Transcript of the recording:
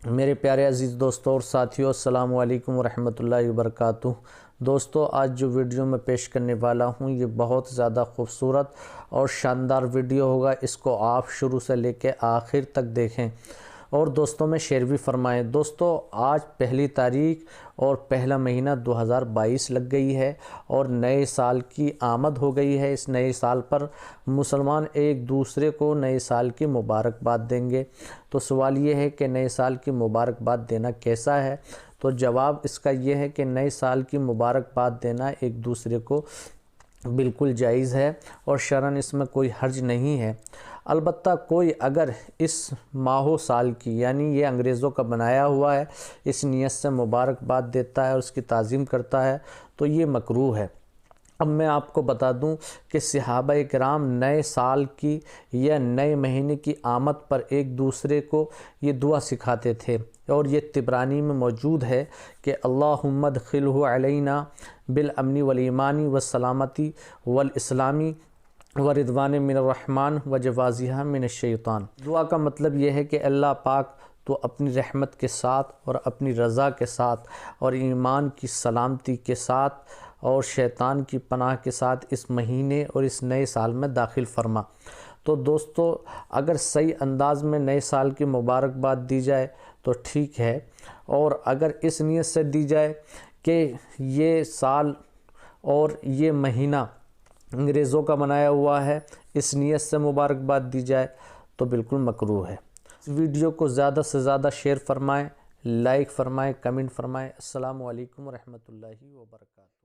میرے پیارے عزیز دوستوں اور ساتھیوں، السلام علیکم ورحمۃ اللہ وبرکاتہ۔ دوستوں، آج جو ویڈیو میں پیش کرنے والا ہوں یہ بہت زیادہ خوبصورت اور شاندار ویڈیو ہوگا۔ اس کو آپ شروع سے لے کے آخر تک دیکھیں اور دوستوں میں شیئر بھی فرمائیں۔ دوستوں، آج پہلی تاریخ اور پہلا مہینہ 2022 لگ گئی ہے اور نئے سال کی آمد ہو گئی ہے۔ اس نئے سال پر مسلمان ایک دوسرے کو نئے سال کی مبارکباد دیں گے۔ تو سوال یہ ہے کہ نئے سال کی مبارکباد دینا کیسا ہے؟ تو جواب اس کا یہ ہے کہ نئے سال کی مبارکباد دینا ایک دوسرے کو بالکل جائز ہے اور شرعاً اس میں کوئی حرج نہیں ہے۔ البتہ کوئی اگر اس ماہ و سال کی، یعنی یہ انگریزوں کا بنایا ہوا ہے، اس نیت سے مبارکباد دیتا ہے اور اس کی تعظیم کرتا ہے تو یہ مکروہ ہے۔ اب میں آپ کو بتا دوں کہ صحابہ کرام نئے سال کی یا نئے مہینے کی آمد پر ایک دوسرے کو یہ دعا سکھاتے تھے اور یہ طبرانی میں موجود ہے کہ اللہم ادخلہ علینا بالامن والایمان والسلامتی والاسلامی ورضوان من الرحمن وجوازہ من الشیطان۔ دعا کا مطلب یہ ہے کہ اللہ پاک تو اپنی رحمت کے ساتھ اور اپنی رضا کے ساتھ اور ایمان کی سلامتی کے ساتھ اور شیطان کی پناہ کے ساتھ اس مہینے اور اس نئے سال میں داخل فرما۔ تو دوستو، اگر صحیح انداز میں نئے سال کی مبارکباد دی جائے تو ٹھیک ہے، اور اگر اس نیت سے دی جائے کہ یہ سال اور یہ مہینہ انگریزوں کا بنایا ہوا ہے، اس نیت سے مبارکباد دی جائے تو بالکل مکروہ ہے۔ اس ویڈیو کو زیادہ سے زیادہ شیئر فرمائیں، لائک فرمائیں، کمنٹ فرمائیں۔ السلام علیکم ورحمۃ اللہ وبرکاتہ۔